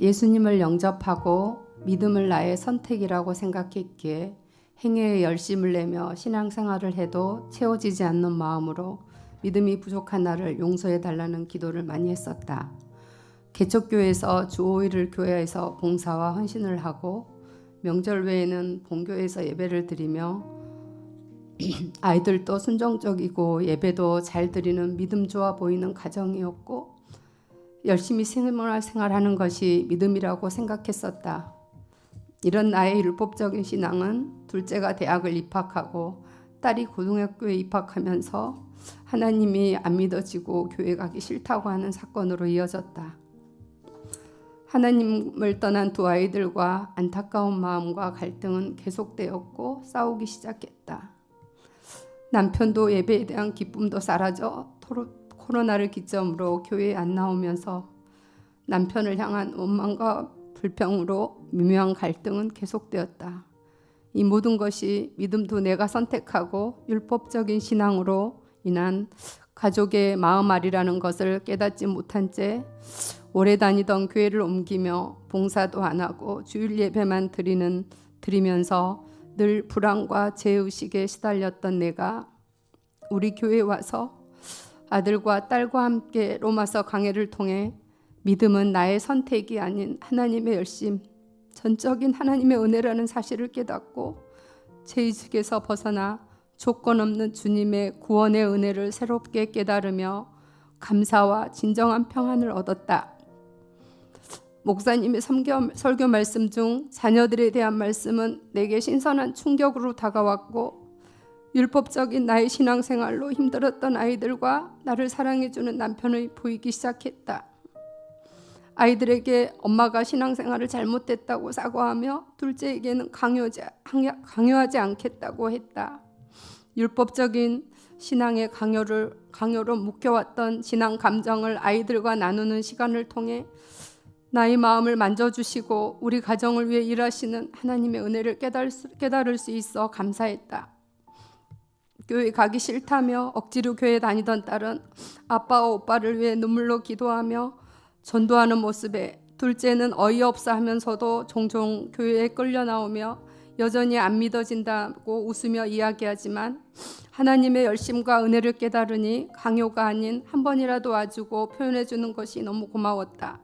예수님을 영접하고 믿음을 나의 선택이라고 생각했기에 행위에 열심을 내며 신앙생활을 해도 채워지지 않는 마음으로 믿음이 부족한 나를 용서해 달라는 기도를 많이 했었다. 개척교회에서 주 5일을 교회에서 봉사와 헌신을 하고 명절 외에는 본교회에서 예배를 드리며 아이들도 순종적이고 예배도 잘 드리는 믿음 좋아 보이는 가정이었고 열심히 생활하는 것이 믿음이라고 생각했었다. 이런 나의 율법적인 신앙은 둘째가 대학을 입학하고 딸이 고등학교에 입학하면서 하나님이 안 믿어지고 교회 가기 싫다고 하는 사건으로 이어졌다. 하나님을 떠난 두 아이들과 안타까운 마음과 갈등은 계속되었고 싸우기 시작했다. 남편도 예배에 대한 기쁨도 사라져 코로나를 기점으로 교회에 안 나오면서 남편을 향한 원망과 불평으로 미묘한 갈등은 계속되었다. 이 모든 것이 믿음도 내가 선택하고 율법적인 신앙으로 인한 가족의 마음앓이라는 것을 깨닫지 못한 채 오래 다니던 교회를 옮기며 봉사도 안 하고 주일 예배만 드리면서 늘 불안과 죄의식에 시달렸던 내가 우리 교회에 와서 아들과 딸과 함께 로마서 강해를 통해 믿음은 나의 선택이 아닌 하나님의 열심, 전적인 하나님의 은혜라는 사실을 깨닫고 죄의식에서 벗어나 조건 없는 주님의 구원의 은혜를 새롭게 깨달으며 감사와 진정한 평안을 얻었다. 목사님의 설교 말씀 중 자녀들에 대한 말씀은 내게 신선한 충격으로 다가왔고 율법적인 나의 신앙생활로 힘들었던 아이들과 나를 사랑해주는 남편이 보이기 시작했다. 아이들에게 엄마가 신앙생활을 잘못했다고 사과하며 둘째에게는 강요하지 않겠다고 했다. 율법적인 신앙의 강요로 묶여왔던 신앙 감정을 아이들과 나누는 시간을 통해 나의 마음을 만져주시고 우리 가정을 위해 일하시는 하나님의 은혜를 깨달을 수 있어 감사했다. 교회 가기 싫다며 억지로 교회 다니던 딸은 아빠와 오빠를 위해 눈물로 기도하며 전도하는 모습에 둘째는 어이없어 하면서도 종종 교회에 끌려 나오며 여전히 안 믿어진다고 웃으며 이야기하지만 하나님의 열심과 은혜를 깨달으니 강요가 아닌 한 번이라도 와주고 표현해 주는 것이 너무 고마웠다.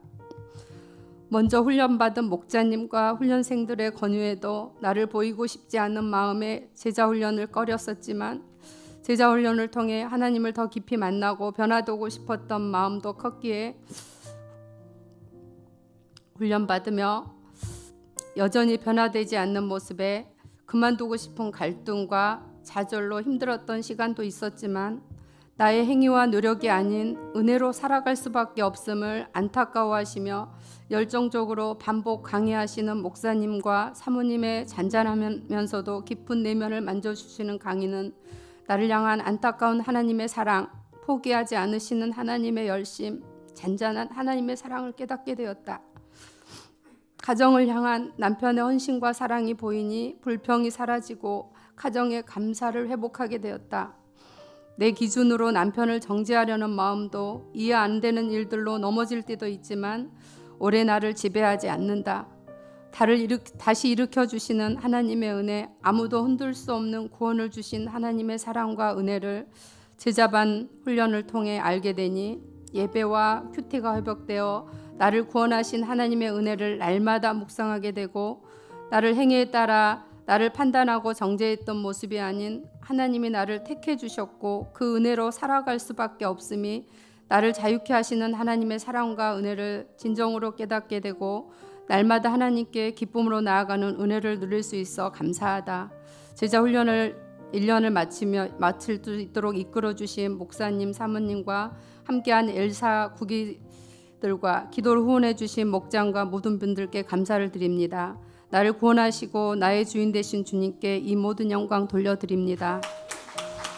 먼저 훈련받은 목자님과 훈련생들의 권유에도 나를 보이고 싶지 않은 마음에 제자훈련을 꺼렸었지만 제자훈련을 통해 하나님을 더 깊이 만나고 변화되고 싶었던 마음도 컸기에 훈련받으며 여전히 변화되지 않는 모습에 그만두고 싶은 갈등과 좌절로 힘들었던 시간도 있었지만 나의 행위와 노력이 아닌 은혜로 살아갈 수밖에 없음을 안타까워하시며 열정적으로 반복 강의하시는 목사님과 사모님의 잔잔하면서도 깊은 내면을 만져주시는 강의는 나를 향한 안타까운 하나님의 사랑, 포기하지 않으시는 하나님의 열심, 잔잔한 하나님의 사랑을 깨닫게 되었다. 가정을 향한 남편의 헌신과 사랑이 보이니 불평이 사라지고 가정의 감사를 회복하게 되었다. 내 기준으로 남편을 정죄하려는 마음도 이해 안 되는 일들로 넘어질 때도 있지만 오래 나를 지배하지 않는다. 다시 일으켜주시는 하나님의 은혜, 아무도 흔들 수 없는 구원을 주신 하나님의 사랑과 은혜를 제자반 훈련을 통해 알게 되니 예배와 큐티가 회복되어 나를 구원하신 하나님의 은혜를 날마다 묵상하게 되고 나를 행위에 따라 나를 판단하고 정죄했던 모습이 아닌 하나님이 나를 택해 주셨고 그 은혜로 살아갈 수밖에 없음이 나를 자유케 하시는 하나님의 사랑과 은혜를 진정으로 깨닫게 되고 날마다 하나님께 기쁨으로 나아가는 은혜를 누릴 수 있어 감사하다. 제자 훈련을 1년을 마칠 수 있도록 이끌어 주신 목사님, 사모님과 함께한 엘사 구기들과 기도를 후원해 주신 목장과 모든 분들께 감사를 드립니다. 나를 구원하시고 나의 주인 되신 주님께 이 모든 영광 돌려드립니다.